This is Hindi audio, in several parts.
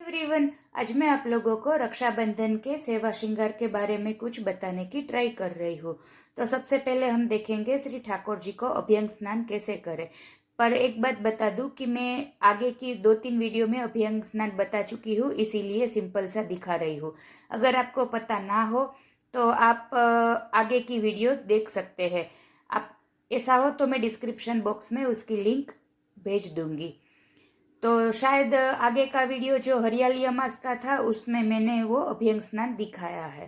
एवरीवन, आज मैं आप लोगों को रक्षाबंधन के सेवा श्रृंगार के बारे में कुछ बताने की ट्राई कर रही हूँ। तो सबसे पहले हम देखेंगे श्री ठाकुर जी को अभ्यंग स्नान कैसे करें। पर एक बात बता दूं कि मैं आगे की 2-3 वीडियो में अभ्यंग स्नान बता चुकी हूँ, इसीलिए सिंपल सा दिखा रही हूँ। अगर आपको पता ना हो तो आप आगे की वीडियो देख सकते हैं। आप ऐसा हो तो मैं डिस्क्रिप्शन बॉक्स में उसकी लिंक भेज दूंगी। तो शायद आगे का वीडियो जो हरियाली अमास का था उसमें मैंने वो अभ्यंग स्नान दिखाया है।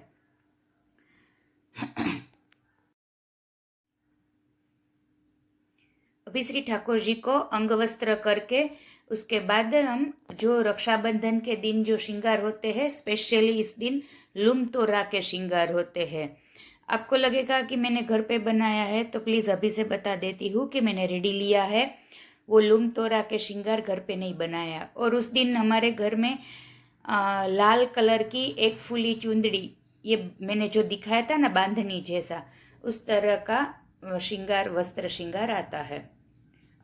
अभी श्री ठाकुर जी को अंग वस्त्र करके उसके बाद हम जो रक्षाबंधन के दिन जो श्रृंगार होते हैं, स्पेशली इस दिन लूम तोरा के श्रृंगार होते हैं। आपको लगेगा कि मैंने घर पे बनाया है, तो प्लीज़ अभी से बता देती हूँ कि मैंने रेडी लिया है। वो लूम तोरा के श्रृंगार घर पे नहीं बनाया। और उस दिन हमारे घर में लाल कलर की एक फूली चुंदड़ी, ये मैंने जो दिखाया था ना बांधनी जैसा, उस तरह का श्रृंगार वस्त्र श्रृंगार आता है।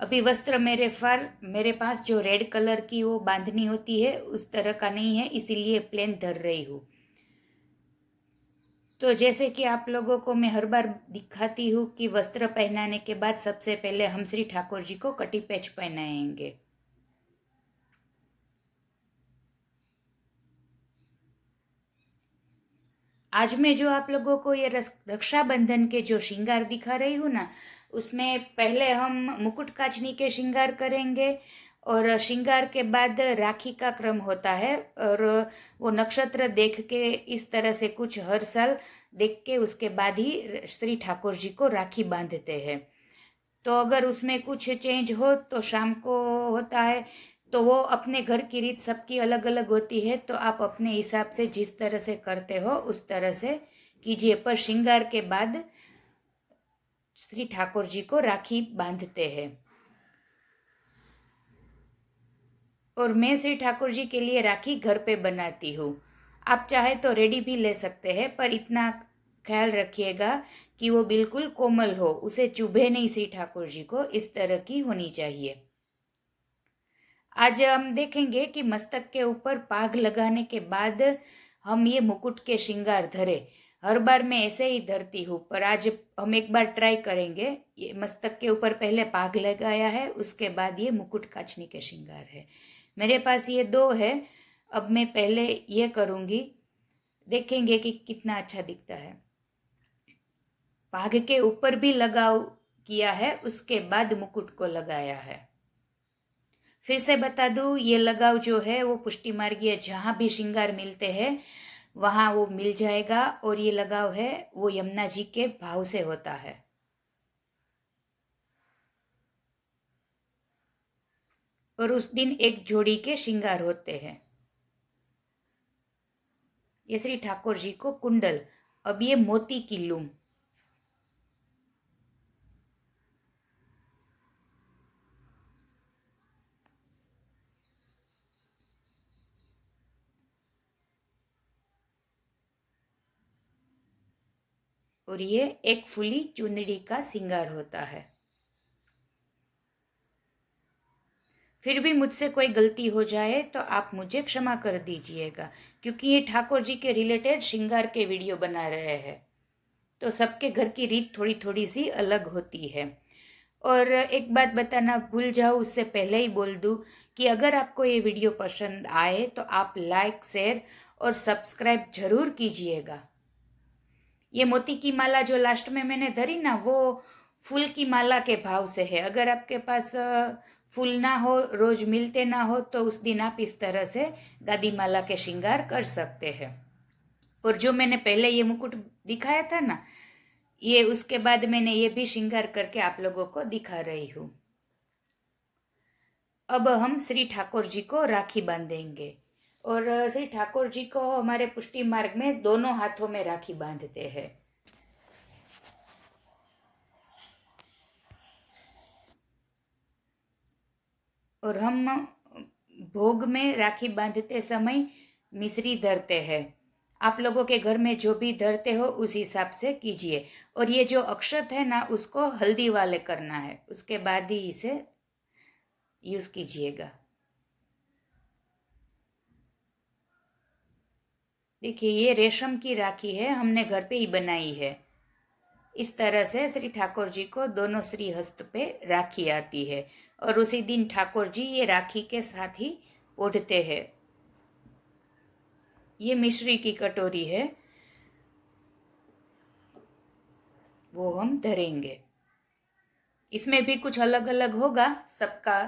अभी वस्त्र मेरे पास जो रेड कलर की वो बांधनी होती है उस तरह का नहीं है, इसीलिए प्लेन धर रही हूँ। तो जैसे कि आप लोगों को मैं हर बार दिखाती हूँ कि वस्त्र पहनाने के बाद सबसे पहले हम श्री ठाकुर जी को कटी पैच पहनाएंगे। आज मैं जो आप लोगों को ये रक्षाबंधन के जो श्रृंगार दिखा रही हूँ ना, उसमें पहले हम मुकुट काचनी के श्रृंगार करेंगे और श्रृंगार के बाद राखी का क्रम होता है। और वो नक्षत्र देख के इस तरह से कुछ हर साल देख के उसके बाद ही श्री ठाकुर जी को राखी बांधते हैं। तो अगर उसमें कुछ चेंज हो तो शाम को होता है, तो वो अपने घर की रीत सबकी अलग अलग होती है, तो आप अपने हिसाब से जिस तरह से करते हो उस तरह से कीजिए। पर श्रृंगार के बाद श्री ठाकुर जी को राखी बांधते हैं। और मैं श्री ठाकुर जी के लिए राखी घर पे बनाती हूँ। आप चाहे तो रेडी भी ले सकते हैं, पर इतना ख्याल रखिएगा कि वो बिल्कुल कोमल हो, उसे चुभे नहीं। श्री ठाकुर जी को इस तरह की होनी चाहिए। आज हम देखेंगे कि मस्तक के ऊपर पाग लगाने के बाद हम ये मुकुट के श्रृंगार धरे। हर बार मैं ऐसे ही धरती हूँ, पर आज हम एक बार ट्राई करेंगे। ये मस्तक के ऊपर पहले पाग लगाया है, उसके बाद ये मुकुट काचनी के श्रृंगार है। मेरे पास ये दो है। अब मैं पहले ये करूँगी, देखेंगे कि कितना अच्छा दिखता है। पाग के ऊपर भी लगाव किया है, उसके बाद मुकुट को लगाया है। फिर से बता दूं, ये लगाव जो है वो पुष्टि मार्गीय जहाँ भी श्रृंगार मिलते हैं वहाँ वो मिल जाएगा। और ये लगाव है वो यमुना जी के भाव से होता है। और उस दिन एक जोड़ी के श्रृंगार होते हैं। ये श्री ठाकुर जी को कुंडल, अब ये मोती की लूम, और ये एक फुली चुंदड़ी का श्रृंगार होता है। फिर भी मुझसे कोई गलती हो जाए तो आप मुझे क्षमा कर दीजिएगा, क्योंकि ये ठाकुर जी के रिलेटेड श्रृंगार के वीडियो बना रहे हैं, तो सबके घर की रीत थोड़ी थोड़ी सी अलग होती है। और एक बात बताना भूल जाऊँ, उससे पहले ही बोल दूँ कि अगर आपको ये वीडियो पसंद आए तो आप लाइक, शेयर और सब्सक्राइब जरूर कीजिएगा। ये मोती की माला जो लास्ट में मैंने धरी ना, वो फूल की माला के भाव से है। अगर आपके पास फूल ना हो, रोज मिलते ना हो, तो उस दिन आप इस तरह से गादी माला के श्रृंगार कर सकते हैं। और जो मैंने पहले ये मुकुट दिखाया था ना, ये उसके बाद मैंने ये भी श्रृंगार करके आप लोगों को दिखा रही हूँ। अब हम श्री ठाकुर जी को राखी बांधेंगे। और श्री ठाकुर जी को हमारे पुष्टि मार्ग में दोनों हाथों में राखी बांधते हैं। और हम भोग में राखी बांधते समय मिश्री धरते हैं। आप लोगों के घर में जो भी धरते हो उस हिसाब से कीजिए। और ये जो अक्षत है ना, उसको हल्दी वाले करना है, उसके बाद ही इसे यूज कीजिएगा। देखिए ये रेशम की राखी है, हमने घर पे ही बनाई है। इस तरह से श्री ठाकुर जी को दोनों श्री हस्त पे राखी आती है और उसी दिन ठाकुर जी ये राखी के साथ ही ओढ़ते हैं। ये मिश्री की कटोरी है, वो हम धरेंगे। इसमें भी कुछ अलग अलग होगा सबका।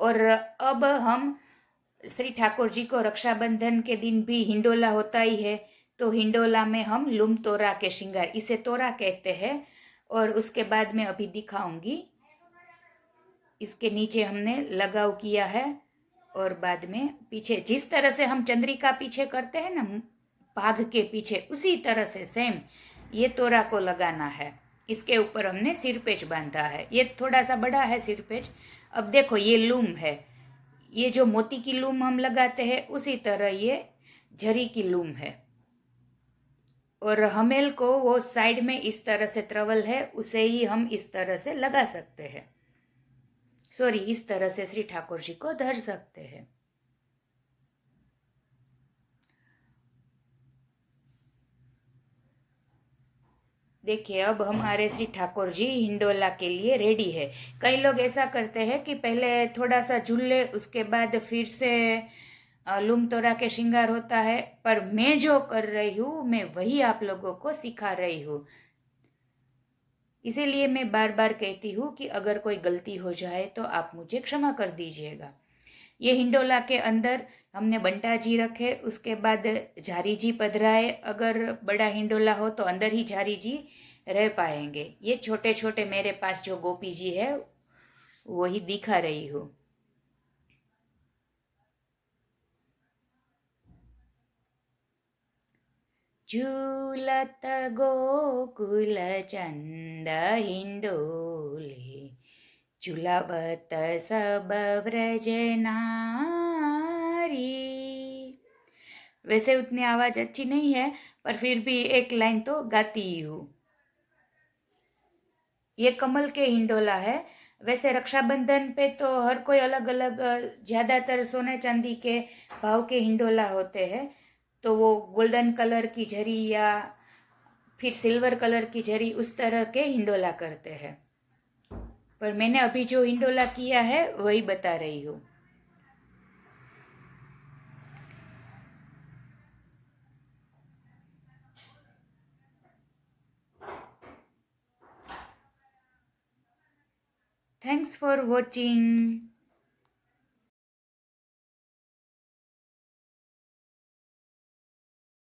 और अब हम श्री ठाकुर जी को रक्षाबंधन के दिन भी हिंडोला होता ही है, तो हिंडोला में हम लूम तोरा के श्रृंगार, इसे तोरा कहते हैं। और उसके बाद में अभी दिखाऊंगी। इसके नीचे हमने लगाव किया है और बाद में पीछे जिस तरह से हम चंद्रिका पीछे करते हैं ना बाघ के पीछे, उसी तरह से सेम ये तोरा को लगाना है। इसके ऊपर हमने सिरपेच बांधा है, ये थोड़ा सा बड़ा है सिरपेच। अब देखो ये लूम है, ये जो मोती की लूम हम लगाते हैं उसी तरह ये झरी की लूम है। और हमेल को वो साइड में इस तरह से ट्रवल है, उसे ही हम इस तरह से लगा सकते हैं। सॉरी, इस तरह से श्री ठाकुर जी को धर सकते हैं। देखिए अब हमारे श्री ठाकुर जी हिंडोला के लिए रेडी है। कई लोग ऐसा करते हैं कि पहले थोड़ा सा झूल ले, उसके बाद फिर से लूम तोरा के श्रृंगार होता है, पर मैं जो कर रही हूँ मैं वही आप लोगों को सिखा रही हूँ। इसीलिए मैं बार बार कहती हूँ कि अगर कोई गलती हो जाए तो आप मुझे क्षमा कर दीजिएगा। ये हिंडोला के अंदर हमने बंटा जी रखे, उसके बाद झारी जी पधराए। अगर बड़ा हिंडोला हो तो अंदर ही झारी जी रह पाएंगे। ये छोटे छोटे मेरे पास जो गोपी जी है वही दिखा रही हूँ। झूलत गोकुल चंद हिंडोले, झुलावत सब व्रज नारी। वैसे उतनी आवाज अच्छी नहीं है, पर फिर भी एक लाइन तो गाती ही हूँ। ये कमल के हिंडोला है। वैसे रक्षाबंधन पे तो हर कोई अलग अलग, ज्यादातर सोने चांदी के भाव के हिंडोला होते हैं, तो वो गोल्डन कलर की झरी या फिर सिल्वर कलर की झरी उस तरह के हिंडोला करते हैं। पर मैंने अभी जो हिंडोला किया है वही बता रही हूँ। Thanks for watching.